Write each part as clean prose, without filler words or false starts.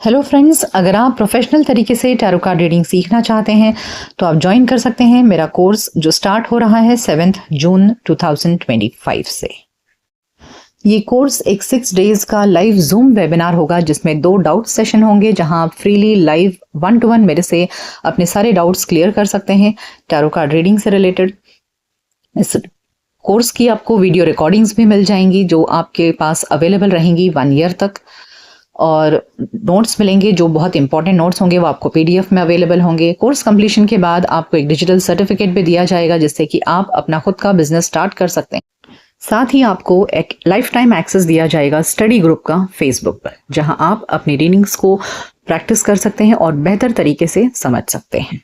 Hello friends, अगर आप professional तरीके से टैरो कार्ड रीडिंग सीखना चाहते हैं तो आप ज्वाइन कर सकते हैं मेरा कोर्स जो स्टार्ट हो रहा है 7 जून 2025 से। ये कोर्स एक 6 डेज का लाइव जूम वेबिनार होगा जिसमें 2 डाउट सेशन होंगे जहां आप फ्रीली लाइव 1-to-1 मेरे से अपने सारे डाउट्स क्लियर कर सकते हैं टैरो कार्ड रीडिंग से रिलेटेड। इस कोर्स की आपको वीडियो रिकॉर्डिंग्स भी मिल जाएंगी जो आपके पास अवेलेबल रहेंगी 1 ईयर तक, और नोट्स मिलेंगे जो बहुत इंपॉर्टेंट नोट्स होंगे वो आपको पीडीएफ में अवेलेबल होंगे। कोर्स कंप्लीशन के बाद आपको एक डिजिटल सर्टिफिकेट भी दिया जाएगा जिससे कि आप अपना खुद का बिजनेस स्टार्ट कर सकते हैं। साथ ही आपको एक लाइफ टाइम एक्सेस दिया जाएगा स्टडी ग्रुप का फेसबुक पर, जहां आप अपनी रीडिंग्स को प्रैक्टिस कर सकते हैं और बेहतर तरीके से समझ सकते हैं।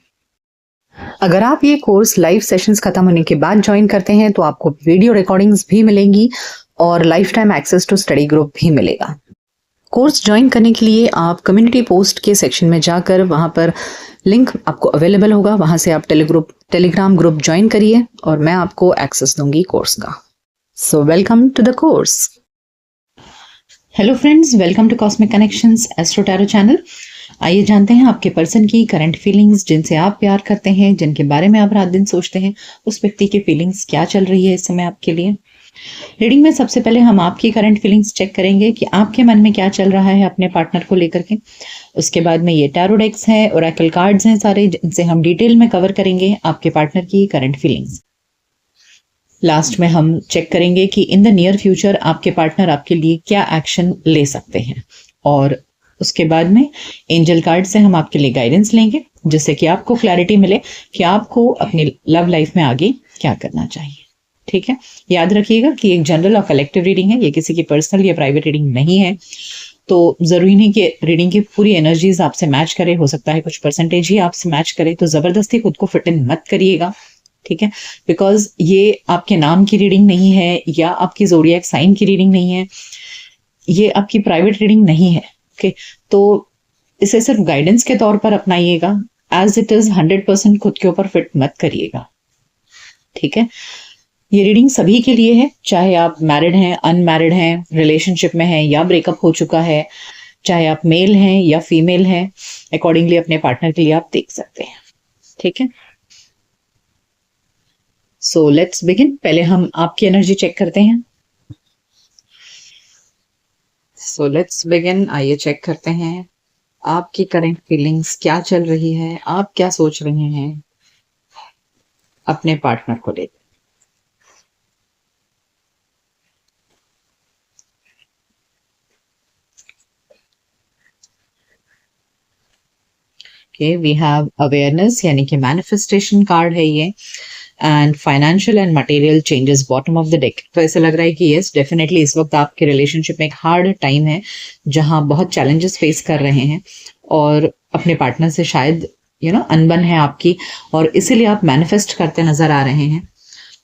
अगर आप ये कोर्स लाइव सेशंस खत्म होने के बाद ज्वाइन करते हैं तो आपको वीडियो रिकॉर्डिंग्स भी मिलेंगी और lifetime access to study group भी मिलेगा। कोर्स ज्वाइन करने के लिए आप कम्युनिटी पोस्ट के सेक्शन में जाकर वहां पर लिंक आपको अवेलेबल होगा, वहां से आप टेलीग्राम ग्रुप ज्वाइन करिए और मैं आपको एक्सेस दूंगी कोर्स का। So welcome to the course. Hello friends, welcome to cosmic connections astro tarot channel. आइए जानते हैं आपके पर्सन की करंट फीलिंग्स, जिनसे आप प्यार करते हैं, जिनके बारे में आप रात दिन सोचते हैं, उस व्यक्ति की फीलिंग्स क्या चल रही है इस समय आपके लिए। रीडिंग में सबसे पहले हम आपकी करंट फीलिंग्स चेक करेंगे कि आपके मन में क्या चल रहा है अपने पार्टनर को लेकर के। उसके बाद में ये टैरो डेक्स हैं, ओरेकल कार्ड्स हैं सारे, जिनसे हम डिटेल में कवर करेंगे आपके पार्टनर की करंट फीलिंग्स। लास्ट में हम चेक करेंगे कि इन द नियर फ्यूचर आपके पार्टनर आपके लिए क्या एक्शन ले सकते हैं, और उसके बाद में एंजल कार्ड से हम आपके लिए गाइडेंस लेंगे जिससे कि आपको क्लैरिटी मिले कि आपको अपनी लव लाइफ में आगे क्या करना चाहिए। ठीक है, याद रखिएगा कि एक जनरल और कलेक्टिव रीडिंग है, ये किसी की पर्सनल या प्राइवेट रीडिंग नहीं है, तो जरूरी नहीं कि रीडिंग की पूरी एनर्जीज आपसे मैच करे। हो सकता है कुछ परसेंटेज ही आपसे मैच करे, तो जबरदस्ती खुद को फिट इन मत करिएगा। ठीक है, बिकॉज ये आपके नाम की रीडिंग नहीं है या आपकी ज़ोडिएक साइन की रीडिंग नहीं है, ये आपकी प्राइवेट रीडिंग नहीं है। ओके, तो इसे सिर्फ गाइडेंस के तौर पर अपनाइएगा, एज इट इज 100% खुद के ऊपर फिट मत करिएगा। ठीक है, ये रीडिंग सभी के लिए है, चाहे आप मैरिड हैं, अनमैरिड हैं, रिलेशनशिप में हैं या ब्रेकअप हो चुका है, चाहे आप मेल हैं या फीमेल हैं, अकॉर्डिंगली अपने पार्टनर के लिए आप देख सकते हैं। ठीक है, सो लेट्स बिगिन। पहले हम आपकी एनर्जी चेक करते हैं। So let's begin. आइए चेक करते हैं आपकी करंट फीलिंग्स क्या चल रही है, आप क्या सोच रहे हैं अपने पार्टनर को लेकर। वी हैव अवेयरनेस, यानी कि मैनिफेस्टेशन कार्ड है ये, and financial and material changes bottom of the deck. तो ऐसा लग रहा है कि यस, डेफिनेटली इस वक्त आपके रिलेशनशिप में एक हार्ड टाइम है जहां बहुत चैलेंजेस फेस कर रहे हैं और अपने पार्टनर से शायद अनबन है आपकी, और इसीलिए आप मैनिफेस्ट करते नजर आ रहे हैं।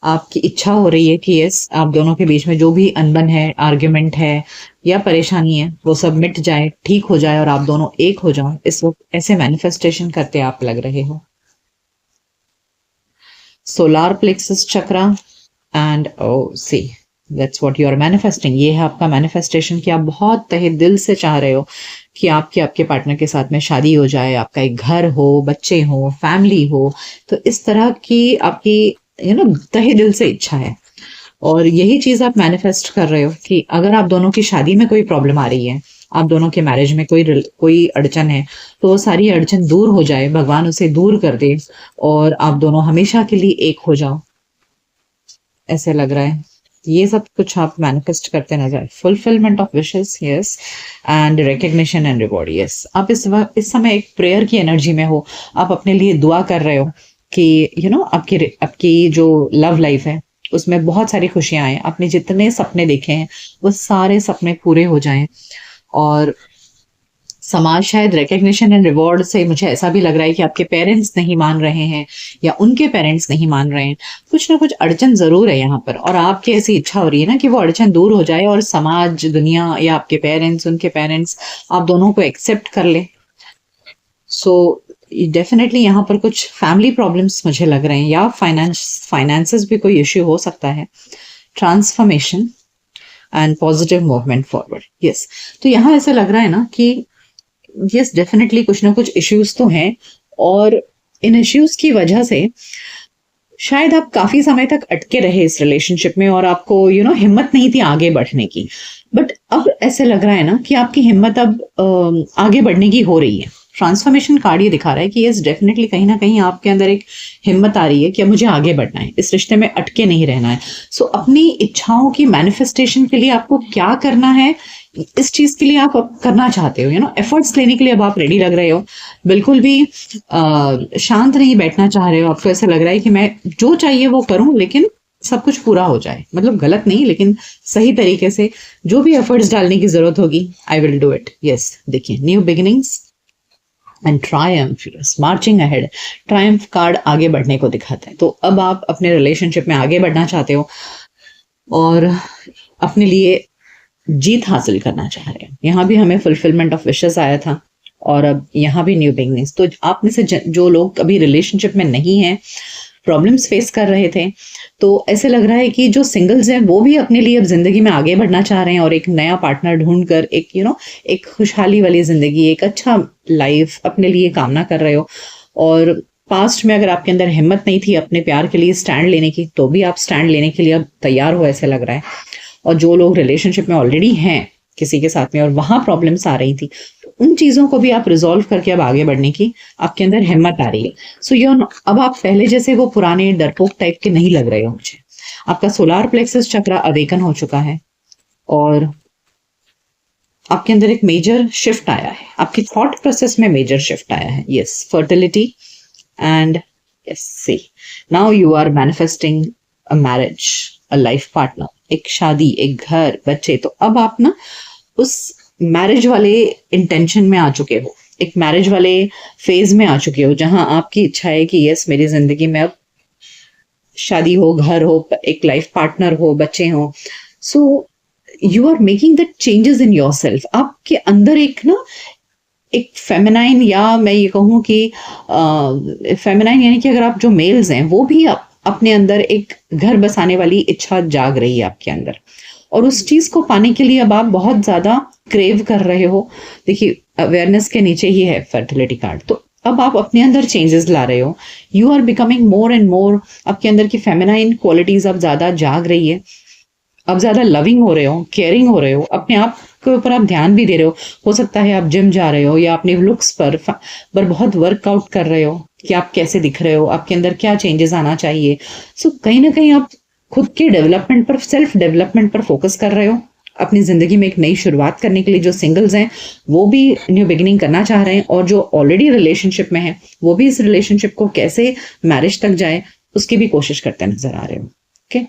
आपकी इच्छा हो रही है कि यस, आप दोनों के बीच में जो भी अनबन है, आर्ग्यूमेंट है या परेशानी है, वो सब मिट जाए, ठीक हो जाए और आप दोनों एक हो जाओ। इस वक्त ऐसे मैनिफेस्टेशन करते आप लग रहे हो। Solar plexus chakra and see that's what you are manifesting. ये है आपका मैनिफेस्टेशन कि आप बहुत तहे दिल से चाह रहे हो कि आपके पार्टनर के साथ में शादी हो जाए, आपका एक घर हो, बच्चे हो, फैमिली हो। तो इस तरह की आपकी तहे दिल से इच्छा है, और यही चीज आप मैनिफेस्ट कर रहे हो कि अगर आप दोनों की शादी में कोई प्रॉब्लम आ रही है, आप दोनों के मैरिज में कोई अड़चन है, तो वो सारी अड़चन दूर हो जाए, भगवान उसे दूर कर दे और आप दोनों हमेशा के लिए एक हो जाओ, ऐसे लग रहा है। ये सब कुछ आप मैनिफेस्ट करते नजर। Fulfilment of wishes, yes, and recognition and reward, yes. आप इस समय एक प्रेयर की एनर्जी में हो, आप अपने लिए दुआ कर रहे हो कि आपकी जो लव लाइफ है उसमें बहुत सारी खुशियां आए, आपने जितने सपने देखे हैं वो सारे सपने पूरे हो जाएं। और समाज शायद रिकग्निशन एंड रिवॉर्ड से, मुझे ऐसा भी लग रहा है कि आपके पेरेंट्स नहीं मान रहे हैं या उनके पेरेंट्स नहीं मान रहे हैं, कुछ ना कुछ अड़चन जरूर है यहाँ पर, और आपकी ऐसी इच्छा हो रही है ना कि वो अड़चन दूर हो जाए और समाज, दुनिया या आपके पेरेंट्स, उनके पेरेंट्स आप दोनों को एक्सेप्ट कर ले। सो डेफिनेटली यहाँ पर कुछ फैमिली प्रॉब्लम्स मुझे लग रहे हैं, या फाइनेंसेस भी कोई इश्यू हो सकता है। Transformation and positive movement forward, yes. तो यहाँ ऐसा लग रहा है ना कि यस डेफिनेटली कुछ ना कुछ इश्यूज तो हैं, और इन इश्यूज की वजह से शायद आप काफी समय तक अटके रहे इस रिलेशनशिप में, और आपको हिम्मत नहीं थी आगे बढ़ने की। बट अब ऐसे लग रहा है ना कि आपकी हिम्मत अब आगे बढ़ने की हो रही है। ट्रांसफॉर्मेशन कार्ड ये दिखा रहा है कि यस डेफिनेटली कहीं ना कहीं आपके अंदर एक हिम्मत आ रही है कि अब मुझे आगे बढ़ना है, इस रिश्ते में अटके नहीं रहना है। सो अपनी इच्छाओं की मैनिफेस्टेशन के लिए आपको क्या करना है, इस चीज के लिए आप अब करना चाहते हो, एफर्ट्स लेने के लिए अब आप रेडी लग रहे हो। बिल्कुल भी शांत नहीं बैठना चाह रहे हो। आपको ऐसा लग रहा है कि मैं जो चाहिए वो करूं, लेकिन सब कुछ पूरा हो जाए, मतलब गलत नहीं लेकिन सही तरीके से जो भी एफर्ट्स डालने की जरूरत होगी, I will do it. Yes, देखिए new beginnings and triumph, marching ahead. Triumph card आगे बढ़ने को दिखाता है। तो अब आप अपने रिलेशनशिप में आगे बढ़ना चाहते हो और अपने लिए जीत हासिल करना चाह रहे हैं। यहाँ भी हमें फुलफिलमेंट ऑफ विशेस आया था, और अब यहाँ भी न्यू बिगनिंग्स। तो आप में से जो लोग अभी रिलेशनशिप में नहीं हैं, प्रॉब्लम्स फेस कर रहे थे, तो ऐसे लग रहा है कि जो सिंगल्स हैं वो भी अपने लिए अब जिंदगी में आगे बढ़ना चाह रहे हैं, और एक नया पार्टनर ढूंढकर एक एक खुशहाली वाली जिंदगी, एक अच्छा लाइफ अपने लिए कामना कर रहे हो। और पास्ट में अगर आपके अंदर हिम्मत नहीं थी अपने प्यार के लिए स्टैंड लेने की, तो भी आप स्टैंड लेने के लिए अब तैयार हो, ऐसे लग रहा है। और जो लोग रिलेशनशिप में ऑलरेडी हैं किसी के साथ में और वहां प्रॉब्लम्स आ रही थी, तो उन चीजों को भी आप रिजॉल्व करके अब आगे बढ़ने की आपके अंदर हिम्मत आ रही है। सो अब आप पहले जैसे वो पुराने डरपोक टाइप के नहीं लग रहे हो मुझे। आपका सोलार प्लेक्सस चक्र अवेकन हो चुका है, और आपके अंदर एक मेजर शिफ्ट आया है, आपकी थॉट प्रोसेस में मेजर शिफ्ट आया है। Yes, fertility and yes, see now you are manifesting a marriage, a life partner, एक शादी, एक घर, बच्चे। तो अब आप ना उस मैरिज वाले इंटेंशन में आ चुके हो, एक मैरिज वाले फेज में आ चुके हो, जहां आपकी इच्छा है कि यस मेरी जिंदगी में अब शादी हो, घर हो, एक लाइफ पार्टनर हो, बच्चे हो। So you are making the changes in yourself. आपके अंदर एक फेमिनाइन, या मैं ये कहूँ कि फेमिनाइन यानी कि अगर आप जो मेल्स हैं वो भी अपने अंदर एक घर बसाने वाली इच्छा जाग रही है आपके अंदर, और उस चीज को पाने के लिए अब आप बहुत ज्यादा क्रेव कर रहे हो। देखिए अवेयरनेस के नीचे ही है फर्टिलिटी कार्ड। तो अब आप अपने अंदर चेंजेस ला रहे हो, you are becoming more and more, आपके अंदर की फेमिनाइन क्वालिटीज अब ज्यादा जाग रही है। अब ज्यादा लविंग हो रहे हो, केयरिंग हो रहे हो, अपने आप के ऊपर आप ध्यान भी दे रहे हो सकता है आप जिम जा रहे हो या अपने लुक्स पर बहुत वर्कआउट कर रहे हो कि आप कैसे दिख रहे हो, आपके अंदर क्या चेंजेस आना चाहिए। सो कहीं ना कहीं आप खुद के डेवलपमेंट पर, सेल्फ डेवलपमेंट पर फोकस कर रहे हो, अपनी जिंदगी में एक नई शुरुआत करने के लिए। जो सिंगल्स हैं वो भी न्यू बिगिनिंग करना चाह रहे हैं, और जो ऑलरेडी रिलेशनशिप में है वो भी इस रिलेशनशिप को कैसे मैरिज तक जाए उसकी भी कोशिश करते नजर आ रहे हो। ओके,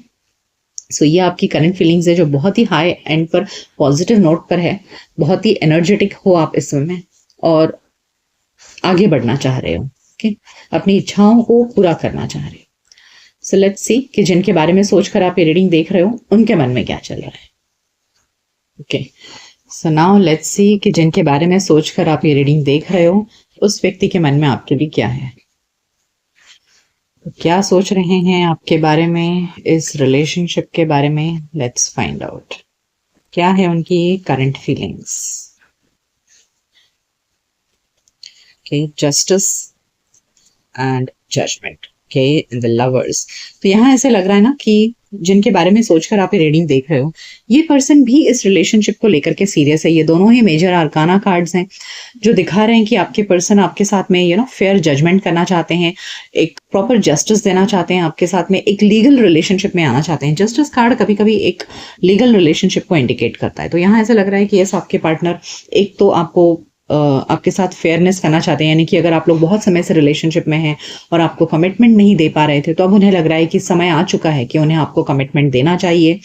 सो ये आपकी करंट फीलिंग्स है जो बहुत ही हाई एंड पर, पॉजिटिव नोट पर है। बहुत ही एनर्जेटिक हो आप इस समय, और आगे बढ़ना चाह रहे हो। ओके, अपनी इच्छाओं को पूरा करना चाह रहे हो। सो लेट्स सी कि जिनके बारे में सोचकर आप ये रीडिंग देख रहे हो उनके मन में क्या चल रहा है। Okay, so now let's see कि जिनके बारे में सोचकर आप ये रीडिंग देख रहे हो उस व्यक्ति के मन में आपके लिए क्या है, क्या सोच रहे हैं आपके बारे में, इस रिलेशनशिप के बारे में। लेट्स फाइंड आउट क्या है उनकी current feelings. Okay, justice and judgement. Okay, the lovers. तो यहाँ ऐसे लग रहा है ना कि जिनके बारे में सोचकर आप ये रीडिंग देख रहे हो, ये पर्सन भी इस रिलेशनशिप को लेकर के सीरियस है। ये दोनों ही मेजर आर्काना कार्ड्स हैं जो दिखा रहे हैं कि आपके पर्सन आपके साथ में फेयर जजमेंट करना चाहते हैं, एक प्रॉपर जस्टिस देना चाहते हैं आपके साथ में, एक लीगल रिलेशनशिप में आना चाहते हैं। जस्टिस कार्ड कभी कभी एक लीगल रिलेशनशिप को इंडिकेट करता है। तो यहाँ ऐसा लग रहा है कि यस आपके पार्टनर एक तो आपके साथ फेयरनेस करना चाहते हैं, यानी कि अगर आप लोग बहुत समय से रिलेशनशिप में हैं और आपको कमिटमेंट नहीं दे पा रहे थे, तो अब उन्हें लग रहा है कि समय आ चुका है कि उन्हें आपको कमिटमेंट देना चाहिए,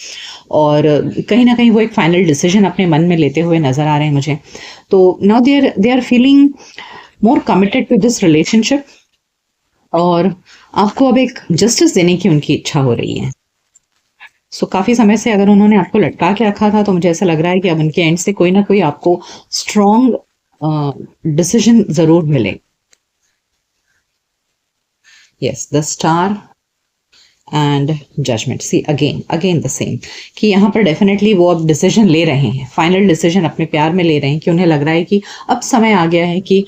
और कहीं ना कहीं वो एक फाइनल डिसीजन अपने मन में लेते हुए नजर आ रहे हैं मुझे। तो now they are feeling more committed to this relationship, और आपको अब एक जस्टिस देने की उनकी इच्छा हो रही है। सो काफी समय से अगर उन्होंने आपको लटका के रखा था, तो मुझे ऐसा लग रहा है कि अब उनके एंड से कोई ना कोई आपको स्ट्रॉन्ग डिसीजन जरूर मिले। Yes, the star and judgement. See again the same कि यहाँ पर डेफिनेटली वो अब डिसीजन ले रहे हैं, फाइनल डिसीजन अपने प्यार में ले रहे हैं कि उन्हें लग रहा है कि अब समय आ गया है कि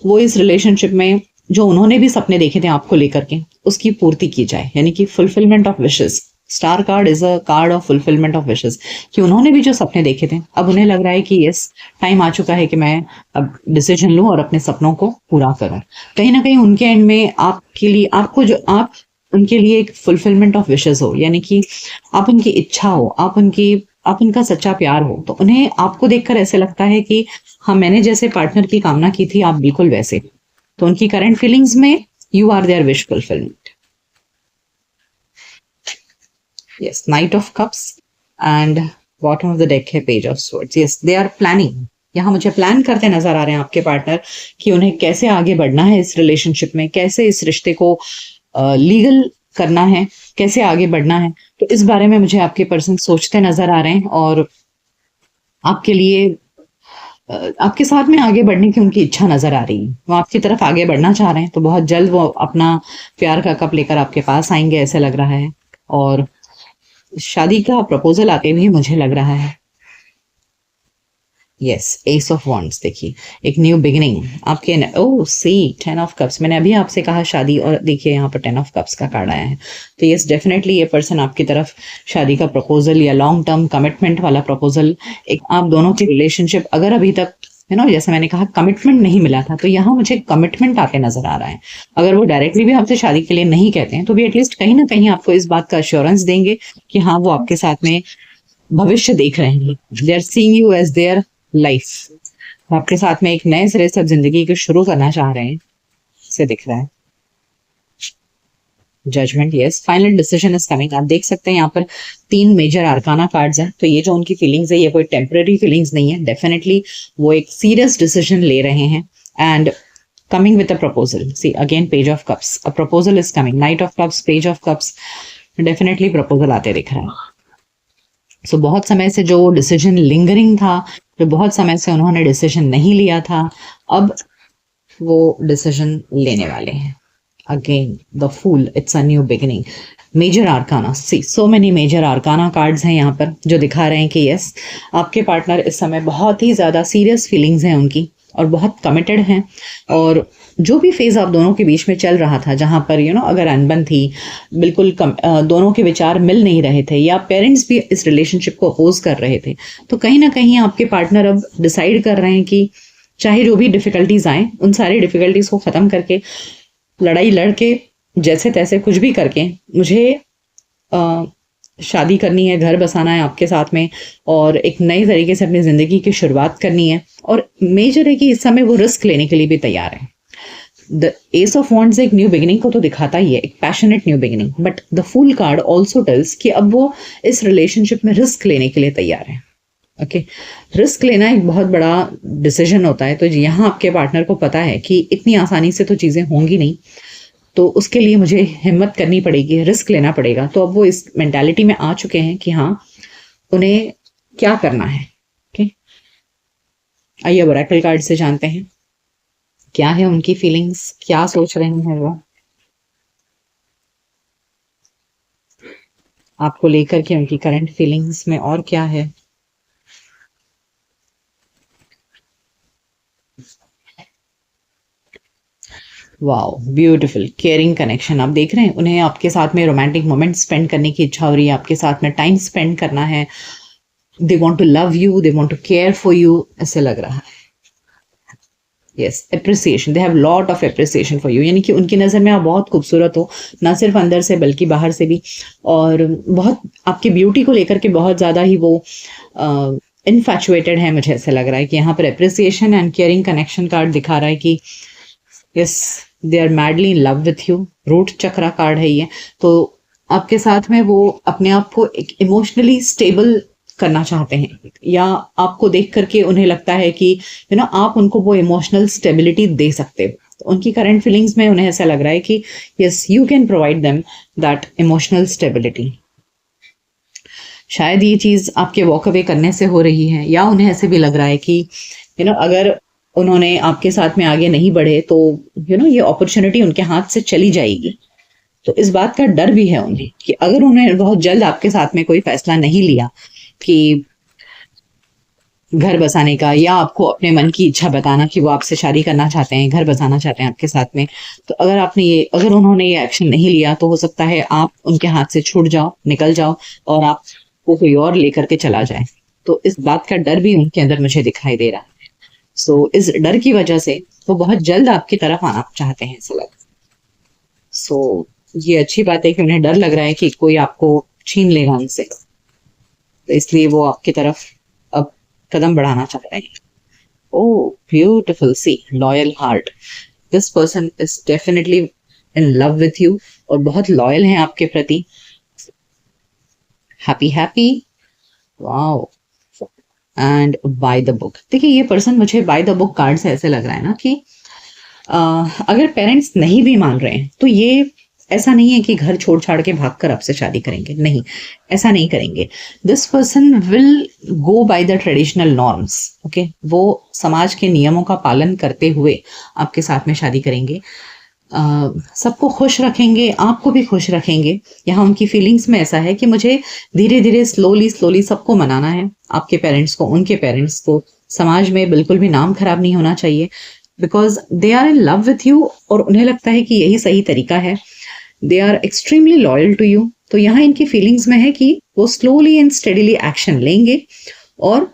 वो इस रिलेशनशिप में जो उन्होंने भी सपने देखे थे आपको लेकर के उसकी पूर्ति की जाए, यानी कि fulfilment of wishes. Star card is a card of fulfilment of wishes कि उन्होंने भी जो सपने देखे थे अब उन्हें लग रहा है कि यस टाइम आ चुका है कि मैं अब डिसीजन लूं और अपने सपनों को पूरा करूं। कहीं ना कहीं उनके एंड में आपके लिए आपको जो आप उनके लिए एक फुलफिलमेंट ऑफ विशेस हो, यानी कि आप उनकी इच्छा हो, आप उनका सच्चा प्यार हो, तो उन्हें आपको देखकर ऐसे लगता है कि हाँ मैंने जैसे पार्टनर की कामना की थी आप बिल्कुल वैसे। तो उनकी करंट फीलिंग्स में you are their wish fulfilment. Yes, knight of cups and bottom of the deck है page of swords. Yes, they are planning. यहाँ मुझे प्लान करते नजर आ रहे हैं आपके पार्टनर कि उन्हें कैसे आगे बढ़ना है इस रिलेशनशिप में, कैसे इस रिश्ते को लीगल करना है, कैसे आगे बढ़ना है। तो इस बारे में मुझे आपके पर्सन सोचते नजर आ रहे हैं और आपके लिए आपके साथ में आगे बढ़ने की उनकी इच्छा नजर आ रही है। वो आपकी तरफ आगे बढ़ना चाह रहे हैं, तो बहुत जल्द वो अपना प्यार का कप लेकर आपके पास आएंगे ऐसे लग रहा है। और शादी का प्रपोजल आते भी मुझे लग रहा है। यस, एस ऑफ वॉन्ड्स देखिए, एक न्यू बिगिनिंग आपके। ओह सी, 10 ऑफ कप्स। मैंने अभी आपसे कहा शादी, और देखिए यहाँ पर 10 ऑफ कप्स का कार्ड आया है। तो यस, डेफिनेटली ये पर्सन आपकी तरफ शादी का प्रपोजल या लॉन्ग टर्म कमिटमेंट वाला प्रपोजल, एक आप दोनों की रिलेशनशिप अगर अभी तक जैसे मैंने कहा कमिटमेंट नहीं मिला था, तो यहाँ मुझे कमिटमेंट आते नजर आ रहा है। अगर वो डायरेक्टली भी आपसे शादी के लिए नहीं कहते हैं तो भी एटलीस्ट कहीं ना कहीं आपको इस बात का अश्योरेंस देंगे कि हाँ वो आपके साथ में भविष्य देख रहे हैं। They are seeing you as their life. आपके साथ में एक नए सिरे से जिंदगी को शुरू करना चाह रहे हैं, से दिख रहा है। Judgement, yes, final decision is coming. आप देख सकते हैं यहाँ पर 3 मेजर आर्काना कार्ड्स हैं। तो ये जो उनकी फीलिंग्स है ये कोई टेम्पररी फीलिंग्स नहीं है, डेफिनेटली वो एक सीरियस डिसीजन ले रहे हैं and coming with a proposal. See again page of cups, a proposal is coming. Knight of cups, page of cups, definitely proposal आते दिख रहा है। सो बहुत समय से जो डिसीजन लिंगरिंग था, जो बहुत समय से उन्होंने डिसीजन नहीं लिया था, अब वो डिसीजन लेने वाले हैं। Again the fool, it's a new beginning. Major arcana, see so many major arcana cards हैं यहाँ पर जो दिखा रहे हैं कि यस आपके पार्टनर इस समय बहुत ही ज़्यादा सीरियस फीलिंग्स हैं उनकी और बहुत कमिटेड हैं। और जो भी फेज आप दोनों के बीच में चल रहा था, जहाँ पर अगर अनबन थी, बिल्कुल दोनों के विचार मिल नहीं रहे थे या पेरेंट्स भी इस रिलेशनशिप को अपोज कर रहे थे, तो कहीं ना कहीं आपके पार्टनर अब डिसाइड कर रहे हैं कि चाहे जो भी डिफिकल्टीज आए उन सारी डिफिकल्टीज को ख़त्म करके, लड़ाई लड़के, जैसे तैसे कुछ भी करके मुझे शादी करनी है, घर बसाना है आपके साथ में और एक नई तरीके से अपनी ज़िंदगी की शुरुआत करनी है। और मेजर है कि इस समय वो रिस्क लेने के लिए भी तैयार है। द एस ऑफ वॉन्ड्स एक न्यू बिगिनिंग को तो दिखाता ही है, एक passionate new beginning, but the fool card also tells कि अब वो इस रिलेशनशिप में रिस्क लेने के लिए तैयार है। ओके, रिस्क लेना एक बहुत बड़ा डिसीजन होता है। तो यहाँ आपके पार्टनर को पता है कि इतनी आसानी से तो चीज़ें होंगी नहीं, तो उसके लिए मुझे हिम्मत करनी पड़ेगी, रिस्क लेना पड़ेगा। तो अब वो इस मेंटालिटी में आ चुके हैं कि हाँ उन्हें क्या करना है। ओके, आइए ओरेकल कार्ड से जानते हैं क्या है उनकी फीलिंग्स, क्या सोच रहे हैं वो आपको लेकर के, उनकी करंट फीलिंग्स में और क्या है। Wow, beautiful caring connection. आप देख रहे हैं उन्हें आपके साथ में रोमांटिक मोमेंट स्पेंड करने की इच्छा हो रही है, आपके साथ में टाइम स्पेंड करना है। They want to love you, they want to care for you, ऐसे लग रहा है। Yes, appreciation, they have lot of appreciation for you, यानी कि उनकी नज़र में आप बहुत खूबसूरत हो, ना सिर्फ अंदर से बल्कि बाहर से भी। और बहुत आपकी ब्यूटी को लेकर के बहुत ज़्यादा ही वो इनफैचुएटेड है। मुझे ऐसा लग रहा है कि यहाँ पर appreciation and caring connection card दिखा रहा है कि yes they are madly in love with you. Root chakra card है ये, तो आपके साथ में वो अपने आप को एक इमोशनली स्टेबल करना चाहते हैं, या आपको देख करके उन्हें लगता है कि आप उनको वो इमोशनल स्टेबिलिटी दे सकते हो। तो उनकी करंट फीलिंग्स में उन्हें ऐसा लग रहा है कि yes you can provide them that emotional stability. शायद ये चीज़ आपके वॉक अवे करने से हो रही है, या उन्हें ऐसे भी लग रहा है कि अगर उन्होंने आपके साथ में आगे नहीं बढ़े तो ये अपॉर्चुनिटी उनके हाथ से चली जाएगी। तो इस बात का डर भी है उन्हें कि अगर उन्हें बहुत जल्द आपके साथ में कोई फैसला नहीं लिया कि घर बसाने का, या आपको अपने मन की इच्छा बताना कि वो आपसे शादी करना चाहते हैं, घर बसाना चाहते हैं आपके साथ में, तो अगर उन्होंने ये एक्शन नहीं लिया तो हो सकता है आप उनके हाथ से छूट जाओ, निकल जाओ और आपको कोई और लेकर के चला जाए। तो इस बात का डर भी उनके अंदर मुझे दिखाई दे रहा है। इस डर की वजह से वो बहुत जल्द आपकी तरफ आना चाहते हैं, ऐसा लग। ये अच्छी बात है कि उन्हें डर लग रहा है कि कोई आपको छीन लेगा उनसे, तो इसलिए वो आपकी तरफ अब कदम बढ़ाना चाह रहे हैं। Oh beautiful, see loyal heart, this person is definitely in love with you और बहुत लॉयल हैं आपके प्रति। Happy happy, wow. And by the book, देखिए ये पर्सन मुझे बाय द बुक कार्ड से ऐसे लग रहा है ना कि अगर पेरेंट्स नहीं भी मान रहे हैं तो ये ऐसा नहीं है कि घर छोड़ छाड़ के भागकर आपसे शादी करेंगे, नहीं, ऐसा नहीं करेंगे। This person will go by the traditional norms, okay, वो समाज के नियमों का पालन करते हुए आपके साथ में शादी करेंगे। सबको खुश रखेंगे, आपको भी खुश रखेंगे। यहाँ उनकी फीलिंग्स में ऐसा है कि मुझे धीरे धीरे स्लोली स्लोली सबको मनाना है, आपके पेरेंट्स को, उनके पेरेंट्स को, समाज में बिल्कुल भी नाम खराब नहीं होना चाहिए, because they are in love with you और उन्हें लगता है कि यही सही तरीका है। They are extremely loyal to you. तो यहाँ इनकी फीलिंग्स में है कि वो स्लोली एंड स्टेडीली एक्शन लेंगे और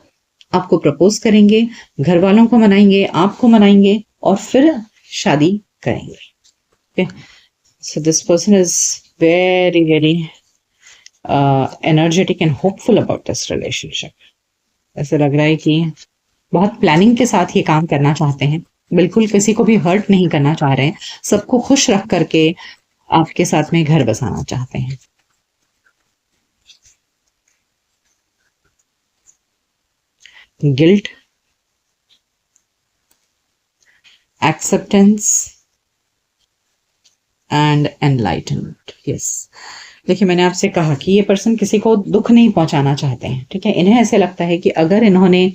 आपको प्रपोज करेंगे, घर वालों को मनाएंगे, आपको मनाएंगे और फिर शादी करेंगे। Okay. So this person is very, very energetic and hopeful about this relationship. ऐसे लग रहा है कि बहुत प्लानिंग के साथ ये काम करना चाहते हैं, बिल्कुल किसी को भी हर्ट नहीं करना चाह रहे हैं, सबको खुश रख करके आपके साथ में घर बसाना चाहते हैं। Guilt, acceptance and enlightenment, yes. देखिए मैंने आपसे कहा कि ये पर्सन किसी को दुख नहीं पहुंचाना चाहते हैं, ठीक है। इन्हें ऐसे लगता है कि अगर इन्होंने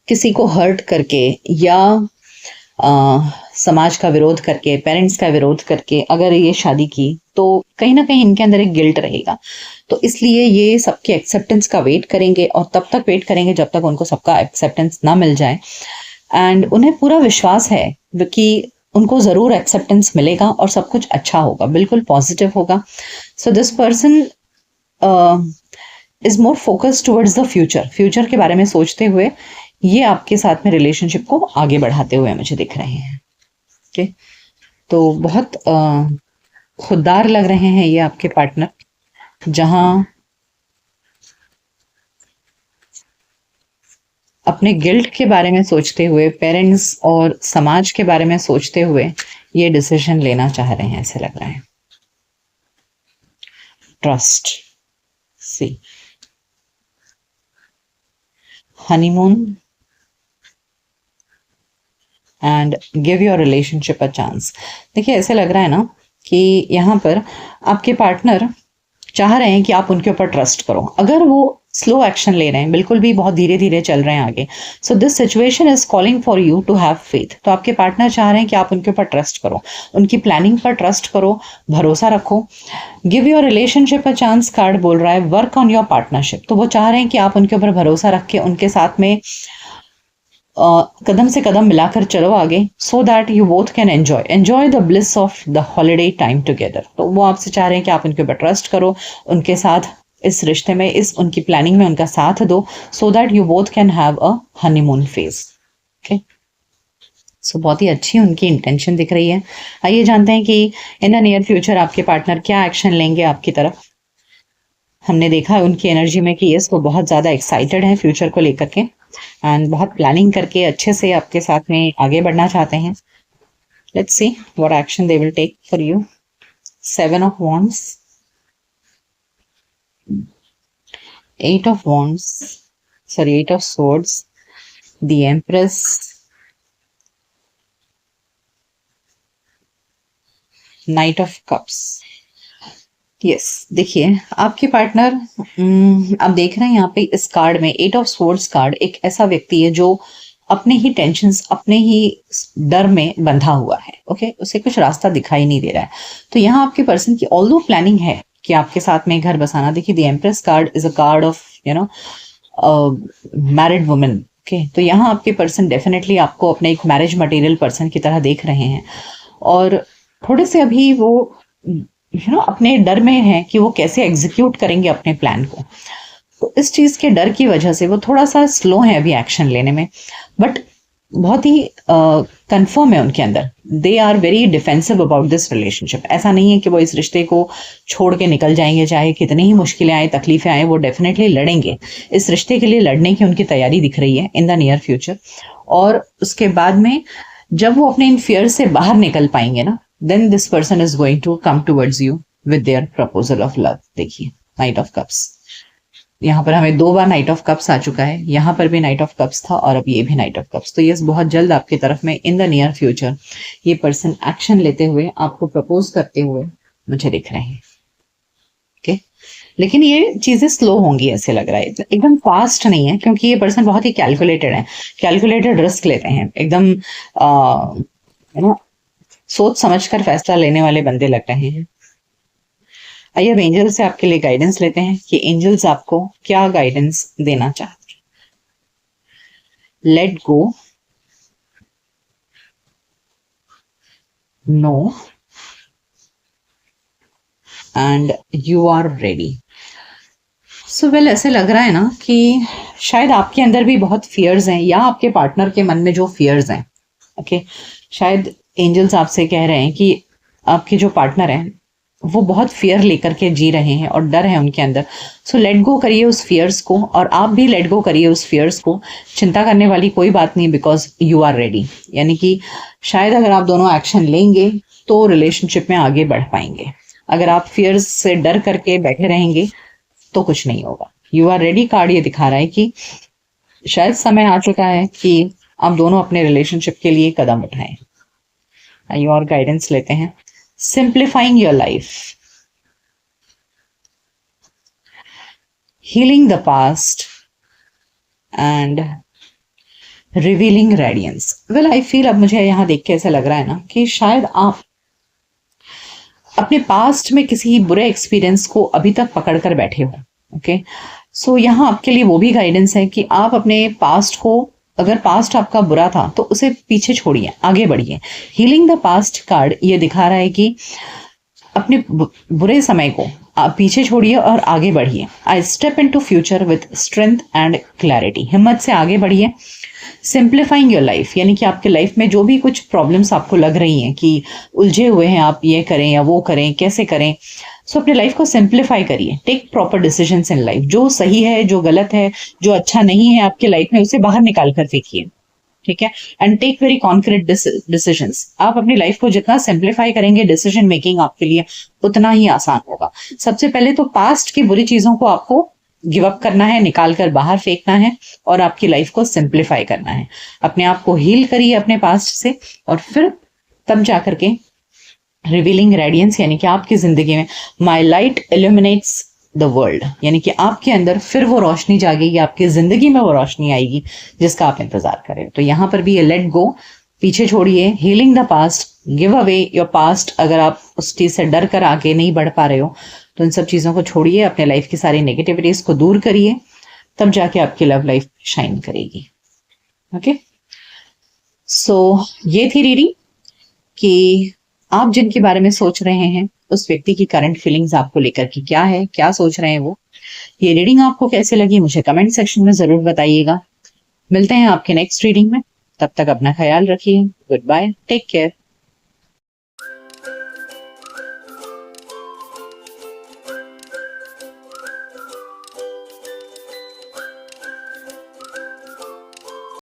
किसी को हर्ट करके या समाज का विरोध करके, पेरेंट्स का विरोध करके अगर ये शादी की तो कहीं ना कहीं इनके अंदर एक गिल्ट रहेगा। तो इसलिए ये सबके एक्सेप्टेंस का वेट करेंगे और तब तक वेट करेंगे जब तक उनको सबका एक्सेप्टेंस ना मिल जाए। एंड उन्हें पूरा विश्वास है कि उनको ज़रूर एक्सेप्टेंस मिलेगा और सब कुछ अच्छा होगा, बिल्कुल पॉजिटिव होगा। So this person is more focused towards the future, future के बारे में सोचते हुए ये आपके साथ में रिलेशनशिप को आगे बढ़ाते हुए मुझे दिख रहे हैं। ओके, तो बहुत खुददार लग रहे हैं ये आपके पार्टनर, जहां अपने गिल्ट के बारे में सोचते हुए, पेरेंट्स और समाज के बारे में सोचते हुए ये डिसीजन लेना चाह रहे हैं, ऐसे लग रहा है। Trust, see honeymoon and give your relationship a chance. देखिए ऐसे लग रहा है ना कि यहाँ पर आपके पार्टनर चाह रहे हैं कि आप उनके ऊपर ट्रस्ट करो। अगर वो स्लो एक्शन ले रहे हैं, बिल्कुल भी बहुत धीरे धीरे चल रहे हैं आगे, so this situation is calling for you to have faith. तो आपके पार्टनर चाह रहे हैं कि आप उनके ऊपर ट्रस्ट करो, उनकी प्लानिंग पर ट्रस्ट करो, भरोसा रखो। Give your relationship a chance card बोल रहा है वर्क ऑन योर पार्टनरशिप। तो वो चाह रहे हैं कि आप उनके ऊपर भरोसा रख के उनके साथ में कदम से कदम मिलाकर चलो आगे, सो that you both can enjoy the bliss of the holiday time together. तो वो आपसे चाह रहे हैं कि आप उनके ऊपर ट्रस्ट करो, उनके साथ इस रिश्ते में, इस उनकी प्लानिंग में उनका साथ दो, so that you both can have a honeymoon phase. Okay, so बहुत ही अच्छी उनकी इंटेंशन दिख रही है। आइए जानते हैं कि इन द नियर फ्यूचर आपके पार्टनर क्या एक्शन लेंगे आपकी तरफ। हमने देखा उनकी एनर्जी में कि यस, वो बहुत ज़्यादा एक्साइटेड है फ्यूचर को लेकर के एंड बहुत प्लानिंग करके अच्छे से आपके साथ में आगे बढ़ना चाहते हैं। Let's see what action they will take for you. 7 of Wands, 8 of Wands, 8 of Swords, the Empress, Knight of Cups। Yes, देखिए आपके पार्टनर, आप देख रहे हैं यहाँ पे इस कार्ड में 8 of Swords कार्ड एक ऐसा व्यक्ति है जो अपने ही टेंशन्स, अपने ही डर में बंधा हुआ है। ओके, उसे कुछ रास्ता दिखाई नहीं दे रहा है। तो यहाँ आपके पर्सन की ऑल्दो प्लानिंग है कि आपके साथ में घर बसाना, देखिए the empress card is a card of married women. Okay, तो यहाँ आपके पर्सन डेफिनेटली आपको अपने एक मैरिज मटेरियल पर्सन की तरह देख रहे हैं, और थोड़े से अभी वो अपने डर में है कि वो कैसे एग्जीक्यूट करेंगे अपने प्लान को। तो इस चीज के डर की वजह से वो थोड़ा सा स्लो है अभी एक्शन लेने में, बट बहुत ही कंफर्म है उनके अंदर। They are very defensive about this relationship. ऐसा नहीं है कि वो इस रिश्ते को छोड़ के निकल जाएंगे, चाहे कितनी ही मुश्किलें आए, तकलीफें आए, वो डेफिनेटली लड़ेंगे। इस रिश्ते के लिए लड़ने की उनकी तैयारी दिख रही है इन द नियर फ्यूचर। और उसके बाद में जब वो अपने इन फियर से बाहर निकल पाएंगे ना, then this person is going to come towards you with their proposal of love. देखिए नाइट ऑफ कप्स, यहाँ पर हमें 2 बार नाइट ऑफ कप्स आ चुका है, यहाँ पर भी नाइट ऑफ कप्स था और अब ये भी नाइट ऑफ कप्स। तो ये बहुत जल्द आपकी तरफ में इन द नियर फ्यूचर ये पर्सन एक्शन लेते हुए, आपको प्रपोज करते हुए मुझे दिख रहे हैं। ओके, लेकिन ये चीजें स्लो होंगी ऐसे लग रहा है, एकदम फास्ट नहीं है, क्योंकि ये पर्सन बहुत ही कैलकुलेटेड है, कैलकुलेटेड रिस्क लेते हैं, एकदम सोच समझकर फैसला लेने वाले बंदे लग रहे हैं। आइए अब एंजल से आपके लिए गाइडेंस लेते हैं कि एंजल्स आपको क्या गाइडेंस देना चाहते हैं। Let go, no, and you are ready. So well, ऐसे लग रहा है ना कि शायद आपके अंदर भी बहुत फियर्स हैं, या आपके पार्टनर के मन में जो फियर्स हैं, ओके, शायद एंजल्स आपसे कह रहे हैं कि आपके जो पार्टनर हैं वो बहुत फियर लेकर के जी रहे हैं और डर है उनके अंदर। सो लेट गो करिए उस फियर्स को, और आप भी लेट गो करिए उस फियर्स को। चिंता करने वाली कोई बात नहीं, बिकॉज यू आर रेडी। यानी कि शायद अगर आप दोनों एक्शन लेंगे तो रिलेशनशिप में आगे बढ़ पाएंगे। अगर आप फियर्स से डर करके बैठे रहेंगे तो कुछ नहीं होगा। यू आर रेडी कार्ड ये दिखा रहा है कि शायद समय आ चुका है कि आप दोनों अपने रिलेशनशिप के लिए कदम उठाएं। आइए और गाइडेंस लेते हैं। Simplifying your life, healing the past, and revealing radiance. Well, I feel अब मुझे यहाँ देख के ऐसा लग रहा है ना कि शायद आप अपने पास्ट में किसी बुरे एक्सपीरियंस को अभी तक पकड़ कर बैठे हो। ओके, सो यहाँ आपके लिए वो भी गाइडेंस है कि आप अपने पास्ट को, अगर पास्ट आपका बुरा था तो उसे पीछे छोड़िए, आगे बढ़िए। हीलिंग द पास्ट कार्ड ये दिखा रहा है कि अपने बुरे समय को आप पीछे छोड़िए और आगे बढ़िए। आई step into future with strength and clarity. हिम्मत से आगे बढ़िए। सिंप्लीफाइंग योर लाइफ, यानी कि आपके लाइफ में जो भी कुछ प्रॉब्लम्स आपको लग रही हैं कि उलझे हुए हैं, आप ये करें या वो करें, कैसे करें, सो अपने लाइफ को सिंप्लीफाई करिए। Take proper decisions in life. जो सही है, जो गलत है, जो अच्छा नहीं है आपके लाइफ में, उसे बाहर निकाल कर फेंकिए। ठीक है, and take very concrete decisions. आप अपनी लाइफ को जितना सिंप्लीफाई करेंगे, डिसीजन मेकिंग आपके लिए उतना ही आसान होगा। सबसे पहले तो पास्ट की बुरी चीजों को आपको गिव अप करना है, निकाल कर बाहर फेंकना है और आपकी लाइफ को सिंप्लीफाई करना है। अपने आप को हील करिए अपने पास्ट से, और फिर तब जाकर के रिवीलिंग रेडियंस, यानी कि आपकी जिंदगी में माई लाइट इल्यूमिनेट्स द वर्ल्ड, यानी कि आपके अंदर फिर वो रोशनी जागेगी, आपकी जिंदगी में वो रोशनी आएगी जिसका आप इंतजार करें। तो यहाँ पर भी ये लेट गो, पीछे छोड़िए, healing the past, give away your past. अगर आप उस चीज से डर कर आगे नहीं बढ़ पा रहे हो तो इन सब चीजों को छोड़िए, अपने लाइफ की सारी नेगेटिविटीज को दूर करिए, तब जाके आपकी लव लाइफ शाइन करेगी। ओके, सो ये थी रीडिंग कि आप जिनके बारे में सोच रहे हैं उस व्यक्ति की करंट फीलिंग्स आपको लेकर के क्या है, क्या सोच रहे हैं वो। ये रीडिंग आपको कैसे लगी मुझे कमेंट सेक्शन में जरूर बताइएगा। मिलते हैं आपके नेक्स्ट रीडिंग में, तब तक अपना ख्याल रखिए। Goodbye, take care.